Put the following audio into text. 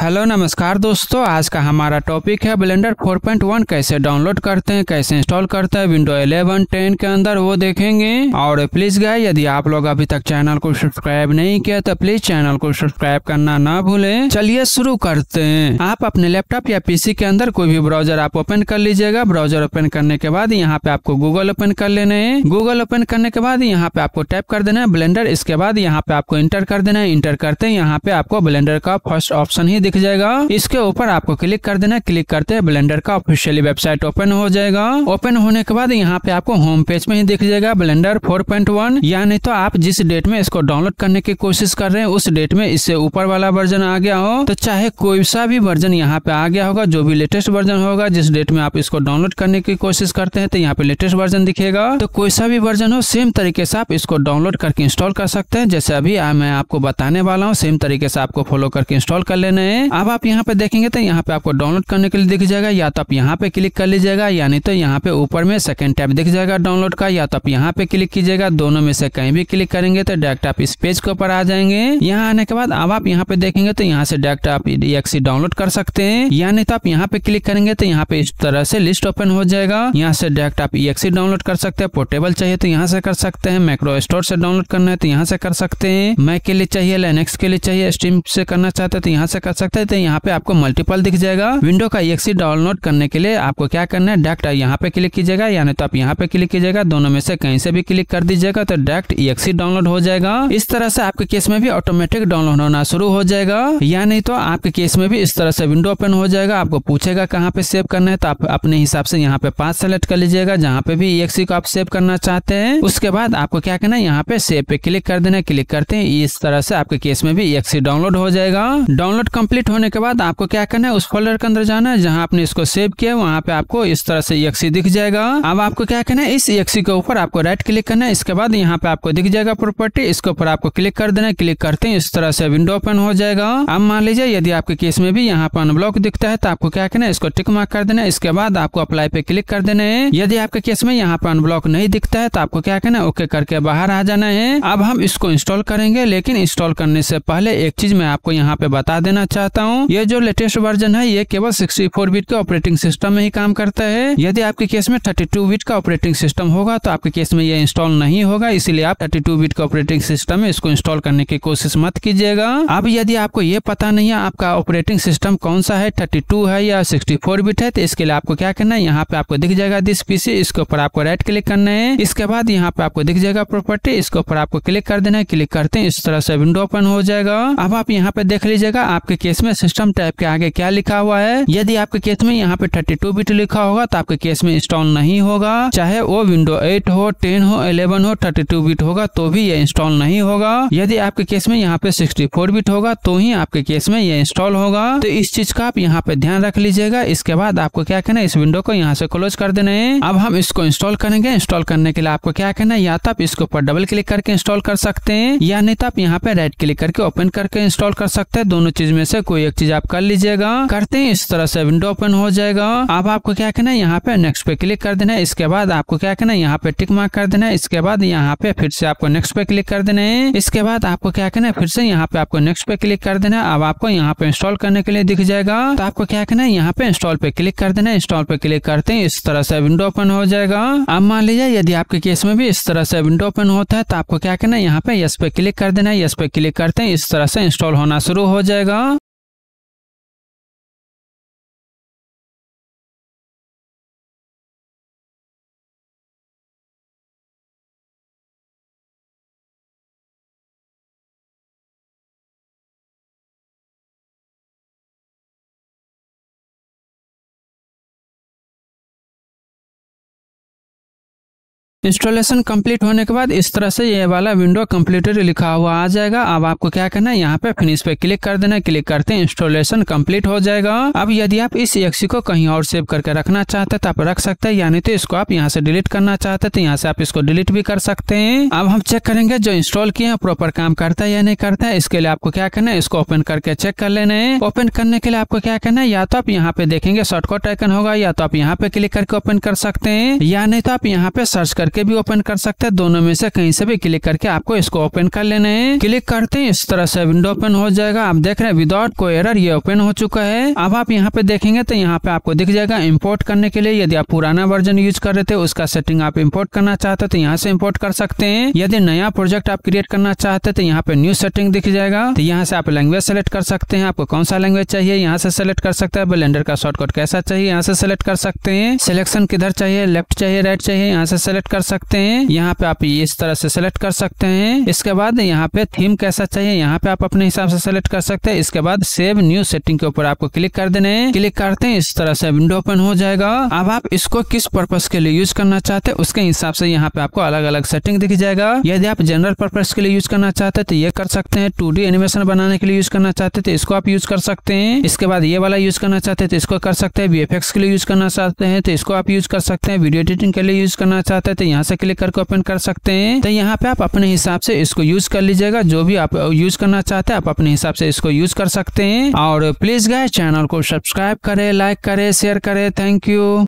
Hello नमस्कार दोस्तों, आज का हमारा टॉपिक है ब्लेंडर 4.1 कैसे डाउनलोड करते हैं, कैसे इंस्टॉल करते हैं विंडो 11, 10 के अंदर, वो देखेंगे। और प्लीज गाइस, यदि आप लोग अभी तक चैनल को सब्सक्राइब नहीं किया तो प्लीज चैनल को सब्सक्राइब करना ना भूलें। चलिए शुरू करते हैं। आप अपने लैपटॉप या पीसी के अंदर कोई भी ब्राउजर आप ओपन कर लीजिएगा। ब्राउजर ओपन करने के बाद यहाँ पे आपको गूगल ओपन कर लेना है। गूगल ओपन करने के बाद यहाँ पे आपको टाइप कर देना है ब्लेंडर। इसके बाद यहाँ पे आपको इंटर कर देना है। इंटर करते हैं यहाँ पे आपको ब्लेंडर का फर्स्ट ऑप्शन ही दिख जाएगा। इसके ऊपर आपको क्लिक कर देना है। क्लिक करते हैं ब्लेंडर का ऑफिशियली वेबसाइट ओपन हो जाएगा। ओपन होने के बाद यहाँ पे आपको होम पेज में ही दिख जाएगा ब्लेंडर 4.1। यानी तो आप जिस डेट में इसको डाउनलोड करने की कोशिश कर रहे हैं उस डेट में इससे ऊपर वाला वर्जन आ गया हो, तो चाहे कोई सा भी वर्जन यहाँ पे आ गया होगा, जो भी लेटेस्ट वर्जन होगा, जिस डेट में आप इसको डाउनलोड करने की कोशिश करते हैं तो यहाँ पे लेटेस्ट वर्जन दिखेगा। तो कोई सा भी वर्जन हो, सेम तरीके से आप इसको डाउनलोड करके इंस्टॉल कर सकते हैं। जैसे अभी मैं आपको बताने वाला हूँ, सेम तरीके से आपको फॉलो करके इंस्टॉल कर लेना है। अब आप यहाँ पे देखेंगे तो यहाँ पे आपको डाउनलोड करने के लिए दिख जाएगा। या तो आप यहाँ पे क्लिक कर लीजिएगा, यानी तो यहाँ पे ऊपर में सेकंड टैब दिख जाएगा डाउनलोड का, या तो आप यहाँ पे क्लिक कीजिएगा। दोनों में से कहीं भी क्लिक करेंगे तो डायरेक्ट आप इस पेज के ऊपर आ जाएंगे। यहाँ आने के बाद अब आप यहाँ पे देखेंगे तो यहाँ से डायरेक्ट आप EXE डाउनलोड कर सकते हैं। यानी तो आप यहाँ पे क्लिक करेंगे तो यहाँ पे इस तरह से लिस्ट ओपन हो जाएगा। यहाँ से डायरेक्ट आप EXE डाउनलोड कर सकते हैं। पोर्टेबल चाहिए तो यहाँ से कर सकते हैं। मैक्रो स्टोर से डाउनलोड करना है तो यहाँ से कर सकते हैं। मैक के लिए चाहिए, लिनक्स के लिए चाहिए, स्टीम से करना चाहते हैं तो यहाँ से कर सकते हैं। तो यहाँ पे आपको मल्टीपल दिख जाएगा। विंडो का EXE डाउनलोड करने के लिए आपको क्या करना है, डायरेक्ट यहाँ पे क्लिक कीजिएगा, यानी तो आप यहाँ पे क्लिक कीजिएगा। दोनों में से कहीं से भी क्लिक कर दीजिएगा तो डायरेक्ट EXE डाउनलोड हो जाएगा। इस तरह से आपके केस में भी ऑटोमेटिक डाउनलोड होना शुरू हो जाएगा। या नहीं तो आपके केस में भी इस तरह से विंडो ओपन हो जाएगा। आपको पूछेगा कहाँ पे सेव करना है, तो आप अपने हिसाब से यहाँ पे 5 सेलेक्ट कर लीजिएगा, जहाँ पे भी EXE को आप सेव करना चाहते हैं। उसके बाद आपको क्या करना है, यहाँ पे सेव पे क्लिक कर देना है। क्लिक करते हैं, इस तरह से आपके केस में भी EXE डाउनलोड हो जाएगा। डाउनलोड कंप्लीट होने के बाद आपको क्या करना है, उस फोल्डर के अंदर जाना है जहाँ आपने इसको सेव किया, वहाँ पे आपको इस तरह से EXE दिख जाएगा। अब आपको क्या करना है, इस EXE के ऊपर आपको राइट क्लिक करना है। इसके बाद यहाँ पे आपको दिख जाएगा प्रॉपर्टी, इसके ऊपर आपको क्लिक कर देना है। क्लिक करते हैं, इस तरह से विंडो ओपन हो जाएगा। अब मान लीजिए यदि आपके केस में भी यहाँ पर अनब्लॉक दिखता है तो आपको क्या करना है, इसको टिक मार्क कर देना है। इसके बाद आपको अप्लाई पे क्लिक कर देना है। यदि आपके केस में यहाँ पर अनब्लॉक नहीं दिखता है तो आपको क्या करना है, ओके करके बाहर आ जाना है। अब हम इसको इंस्टॉल करेंगे, लेकिन इंस्टॉल करने से पहले एक चीज मैं आपको यहाँ पे बता देना चाहता हूँ। ये जो लेटेस्ट वर्जन है ये केवल 64 बिट के ऑपरेटिंग सिस्टम में ही काम करता है। यदि आपके केस में 32 बिट का ऑपरेटिंग सिस्टम होगा तो आपके केस में ये इंस्टॉल नहीं होगा। इसलिए आप 32 बिट का ऑपरेटिंग सिस्टम में इसको इंस्टॉल करने की कोशिश मत कीजिएगा। अब यदि आपको ये पता नहीं है आपका ऑपरेटिंग सिस्टम कौन सा है, 32 है या 64 बिट है, तो इसके लिए आपको क्या करना है, यहाँ पे आपको दिख जाएगा दिस पीसी, इसके ऊपर आपको राइट क्लिक करना है। इसके बाद यहाँ पे आपको दिख जाएगा प्रॉपर्टी, इसके ऊपर आपको क्लिक कर देना है। क्लिक करते हैं, इस तरह से विंडो ओपन हो जाएगा। अब आप यहाँ पे देख लीजिएगा आपके केस में सिस्टम टाइप के आगे क्या लिखा हुआ है। यदि आपके केस में यहाँ पे 32 बिट लिखा होगा तो आपके केस में इंस्टॉल नहीं होगा। चाहे वो विंडो 8 हो, 10 हो, 11 हो, 32 बिट होगा तो भी ये इंस्टॉल नहीं होगा। यदि आपके केस में यहाँ पे 64 बिट होगा तो ही आपके केस में ये इंस्टॉल होगा। तो इस चीज का आप यहाँ पे ध्यान रख लीजिएगा। इसके बाद आपको क्या करना है, इस विंडो को यहाँ से क्लोज कर देना है। अब हम इसको इंस्टॉल करेंगे। इंस्टॉल करने के लिए आपको क्या करना है, या तो आप इसके ऊपर डबल क्लिक करके इंस्टॉल कर सकते हैं, या नहीं तो आप यहाँ पे राइट क्लिक करके ओपन करके इंस्टॉल कर सकते हैं। दोनों चीज में से कोई एक चीज आप कर लीजिएगा। करते हैं, इस तरह से विंडो ओपन हो जाएगा। अब आपको क्या करना है, यहाँ पे नेक्स्ट पे क्लिक कर देना है। इसके बाद आपको क्या करना है, यहाँ पे टिक मार्क कर देना है। इसके बाद यहाँ पे फिर से आपको नेक्स्ट पे क्लिक कर देना है। इसके बाद आपको क्या करना है, फिर से यहाँ पे आपको नेक्स्ट पे क्लिक कर देना है। अब आपको यहाँ पे इंस्टॉल करने के लिए दिख जाएगा, तो आपको क्या करना है, यहाँ पे इंस्टॉल पे क्लिक कर देना है। इंस्टॉल पे क्लिक करते हैं, इस तरह से विंडो ओपन हो जाएगा। अब मान लीजिए यदि आपके केस में भी इस तरह से विंडो ओपन होता है तो आपको क्या करना है, यहाँ पे यस पे क्लिक कर देना है। यस पे क्लिक करते हैं, इस तरह से इंस्टॉल होना शुरू हो जाएगा। इंस्टॉलेशन कंप्लीट होने के बाद इस तरह से ये वाला विंडो कंप्लीटेड लिखा हुआ आ जाएगा। अब आपको क्या करना है, यहाँ पे फिनिश पे क्लिक कर देना है। क्लिक करते हैं, इंस्टॉलेशन कंप्लीट हो जाएगा। अब यदि आप इस EXE को कहीं और सेव करके रखना चाहते हैं तो आप रख सकते हैं, यानी तो इसको आप यहाँ से डिलीट करना चाहते हैं तो यहाँ से आप इसको डिलीट भी कर सकते हैं। अब हम चेक करेंगे जो इंस्टॉल किए हैं प्रॉपर काम करता है या नहीं करता है। इसके लिए आपको क्या करना है, इसको ओपन करके चेक कर लेना है। ओपन करने के लिए आपको क्या करना है, या तो आप यहाँ पे देखेंगे शॉर्टकट आइकन होगा, या तो आप यहाँ पे क्लिक करके ओपन कर सकते हैं, या नहीं तो आप यहाँ पे सर्च करके करके भी ओपन कर सकते हैं। दोनों में से कहीं से भी क्लिक करके आपको इसको ओपन कर लेना है। क्लिक करते हैं इस तरह से विंडो ओपन हो जाएगा। आप देख रहे हैं विदाउट कोई एरर ये ओपन हो चुका है। अब आप यहाँ पे देखेंगे तो यहाँ पे आपको दिख जाएगा इंपोर्ट करने के लिए। यदि आप पुराना वर्जन यूज कर रहे थे उसका सेटिंग आप इंपोर्ट करना चाहते तो यहाँ से इंपोर्ट कर सकते हैं। यदि नया प्रोजेक्ट आप क्रिएट करना चाहते तो यहाँ पे न्यू सेटिंग दिख जाएगा। तो यहाँ से आप लैंग्वेज सेलेक्ट कर सकते हैं। आपको कौन सा लैंग्वेज चाहिए यहाँ से सेलेक्ट कर सकते हैं। ब्लेंडर का शॉर्टकट कैसा चाहिए यहाँ से सेलेक्ट कर सकते हैं। सिलेक्शन किधर चाहिए, लेफ्ट चाहिए राइट चाहिए, यहाँ से सेलेक्ट कर सकते हैं। यहाँ पे आप इस तरह से सेलेक्ट कर सकते हैं। इसके बाद यहाँ पे थीम कैसा चाहिए यहाँ पे आप अपने हिसाब से सेलेक्ट कर सकते हैं। इसके बाद सेव न्यू सेटिंग के ऊपर आपको क्लिक कर देना है। क्लिक करते हैं इस तरह से विंडो ओपन हो जाएगा। अब आप इसको किस पर्पस के लिए यूज करना चाहते हैं उसके हिसाब से यहाँ पे आपको अलग अलग सेटिंग दिख जाएगा। यदि आप जनरल पर्पस के लिए यूज करना चाहते हैं तो ये कर सकते हैं। 2D एनिमेशन बनाने के लिए यूज करना चाहते हैं तो इसको आप यूज कर सकते हैं। इसके बाद ये वाला यूज करना चाहते हैं तो इसको कर सकते हैं। VFX के लिए यूज करना चाहते हैं तो इसको आप यूज कर सकते हैं। वीडियो एडिटिंग के लिए यूज करना चाहते हैं तो यहाँ से क्लिक करके ओपन कर सकते हैं। तो यहाँ पे आप अपने हिसाब से इसको यूज कर लीजिएगा। जो भी आप यूज करना चाहते हैं आप अपने हिसाब से इसको यूज कर सकते हैं। और प्लीज गाइस चैनल को सब्सक्राइब करें, लाइक करें, शेयर करें। Thank you.